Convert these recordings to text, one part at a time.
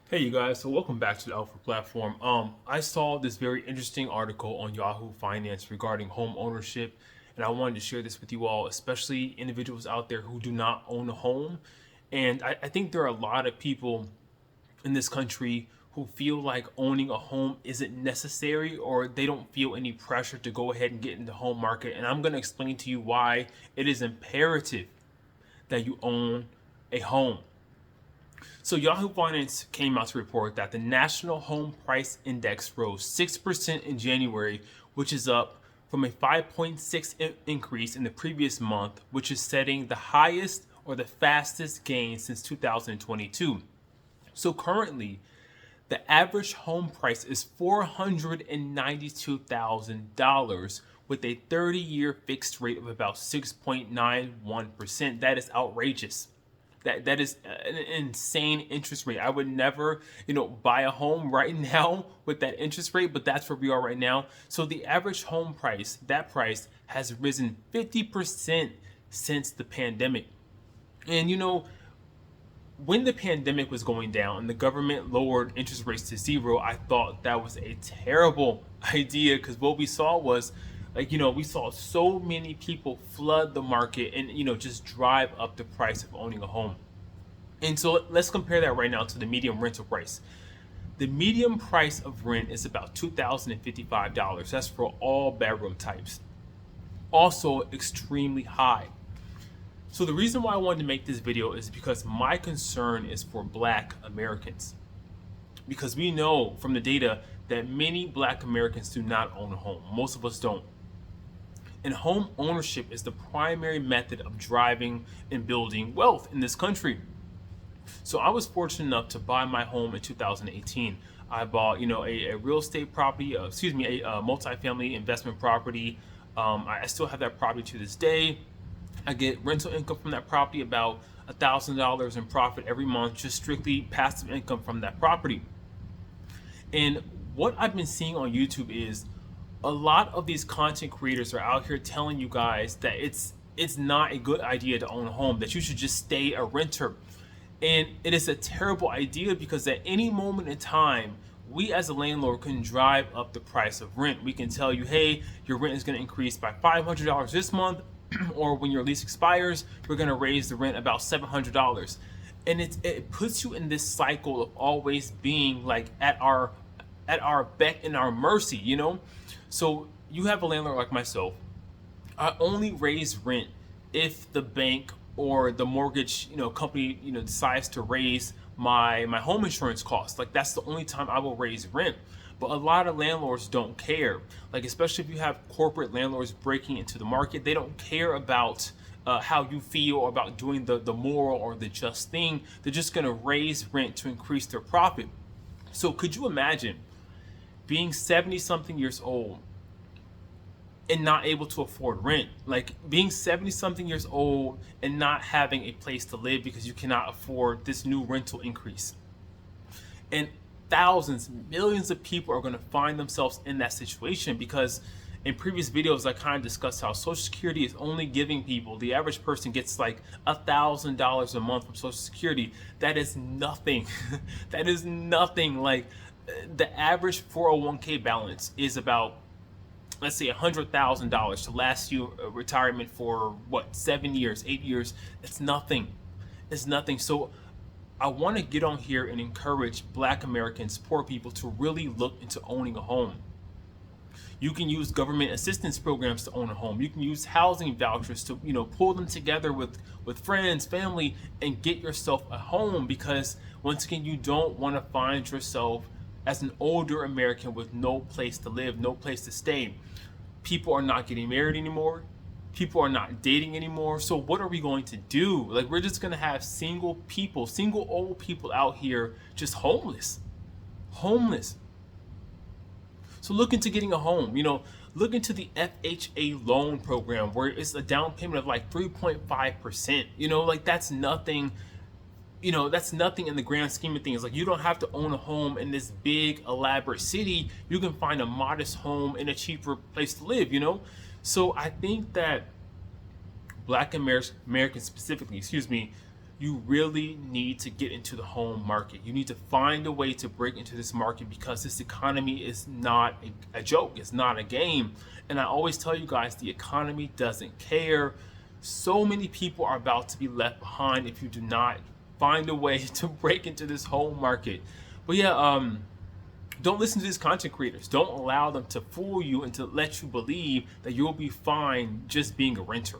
Hey you guys, so welcome back to the Alpha platform. I saw this very interesting article on Yahoo Finance regarding home ownership, and I wanted to share this with you all, especially individuals out there who do not own a home. And I think there are a lot of people in this country who feel like owning a home isn't necessary, or they don't feel any pressure to go ahead and get in the home market. And I'm going to explain to you why it is imperative that you own a home. So Yahoo Finance came out to report that the National Home Price Index rose 6% in January, which is up from a 5.6 increase in the previous month, which is setting the highest or the fastest gain since 2022. So currently, the average home price is $492,000 with a 30-year fixed rate of about 6.91%. That is outrageous. That is an insane interest rate. I would never, buy a home right now with that interest rate, but that's where we are right now. So the average home price, that price has risen 50% since the pandemic. And when the pandemic was going down and the government lowered interest rates to zero, I thought that was a terrible idea because what we saw was we saw so many people flood the market and, just drive up the price of owning a home. And so let's compare that right now to the median rental price. The median price of rent is about $2,055. That's for all bedroom types. Also extremely high. So the reason why I wanted to make this video is because my concern is for Black Americans. Because we know from the data that many Black Americans do not own a home. Most of us don't. And home ownership is the primary method of driving and building wealth in this country. So I was fortunate enough to buy my home in 2018. I bought, a real estate property, a multifamily investment property. I still have that property to this day. I get rental income from that property, about $1,000 in profit every month, just strictly passive income from that property. And what I've been seeing on YouTube is a lot of these content creators are out here telling you guys that it's not a good idea to own a home, that you should just stay a renter. And it is a terrible idea because at any moment in time, we as a landlord can drive up the price of rent. We can tell you, hey, your rent is going to increase by $500 this month, or when your lease expires, we're going to raise the rent about $700. And it puts you in this cycle of always being like at our beck and our mercy, So you have a landlord like myself. I only raise rent if the bank or the mortgage, company, decides to raise my home insurance costs. Like that's the only time I will raise rent. But a lot of landlords don't care. Like especially if you have corporate landlords breaking into the market, they don't care about how you feel or about doing the moral or the just thing. They're just going to raise rent to increase their profit. So could you imagine being 70 something years old and not able to afford rent? Like being 70 something years old and not having a place to live because you cannot afford this new rental increase. And thousands, millions of people are going to find themselves in that situation because in previous videos I kind of discussed how Social Security is only giving people, the average person gets like $1,000 a month from Social Security. That is nothing. That is nothing. Like the average 401k balance is about, let's say, $100,000 to last you a retirement for 7 years, 8 years. It's nothing. It's nothing. So I want to get on here and encourage Black Americans, poor people, to really look into owning a home. You can use government assistance programs to own a home. You can use housing vouchers to, pull them together with friends, family, and get yourself a home because once again, you don't want to find yourself as an older American with no place to live, no place to stay. People are not getting married anymore. People are not dating anymore. So what are we going to do? Like we're just going to have single old people out here just homeless. So look into getting a home. Look into the FHA loan program where it's a down payment of like 3.5%. Like that's nothing. That's nothing in the grand scheme of things. Like you don't have to own a home in this big elaborate city. You can find a modest home in a cheaper place to live, So I think that Black Americans specifically, you really need to get into the home market. You need to find a way to break into this market because this economy is not a joke. It's not a game. And I always tell you guys, the economy doesn't care. So many people are about to be left behind if you do not find a way to break into this home market. But yeah, don't listen to these content creators. Don't allow them to fool you and to let you believe that you'll be fine just being a renter.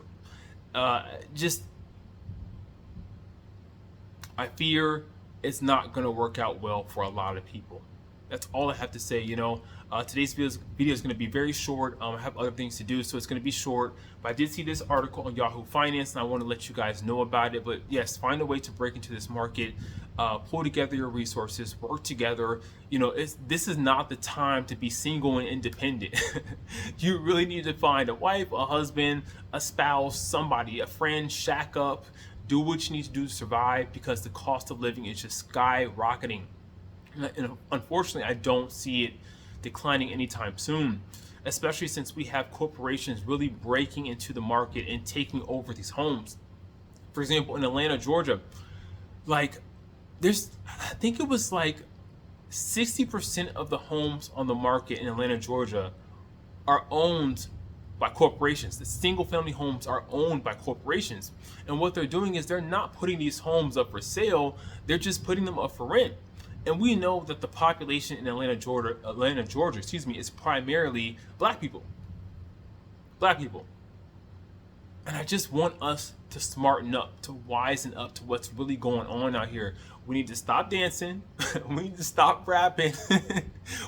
I fear it's not going to work out well for a lot of people. That's all I have to say. Today's video is going to be very short. I have other things to do, so it's going to be short. But I did see this article on Yahoo Finance, and I want to let you guys know about it. But yes, find a way to break into this market. Pull together your resources, work together. This is not the time to be single and independent. You really need to find a wife, a husband, a spouse, somebody, a friend, shack up. Do what you need to do to survive because the cost of living is just skyrocketing. And unfortunately, I don't see it declining anytime soon, especially since we have corporations really breaking into the market and taking over these homes. For example, in Atlanta, Georgia, I think it was 60% of the homes on the market in Atlanta, Georgia are owned by corporations. The single family homes are owned by corporations. And what they're doing is they're not putting these homes up for sale, they're just putting them up for rent. And we know that the population in Atlanta, Georgia, is primarily black people. And I just want us to smarten up, to wisen up to what's really going on out here. We need to stop dancing. We need to stop rapping.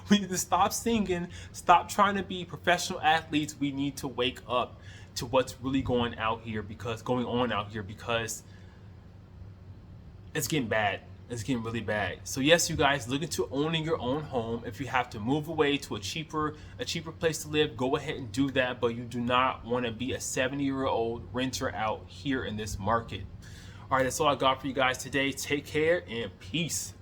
We need to stop singing. Stop trying to be professional athletes. We need to wake up to what's really going on out here because it's getting bad. It's getting really bad. So yes, you guys, look into owning your own home. If you have to move away to a cheaper place to live, go ahead and do that. But you do not want to be a 70-year-old renter out here in this market. All right, that's all I got for you guys today. Take care and peace.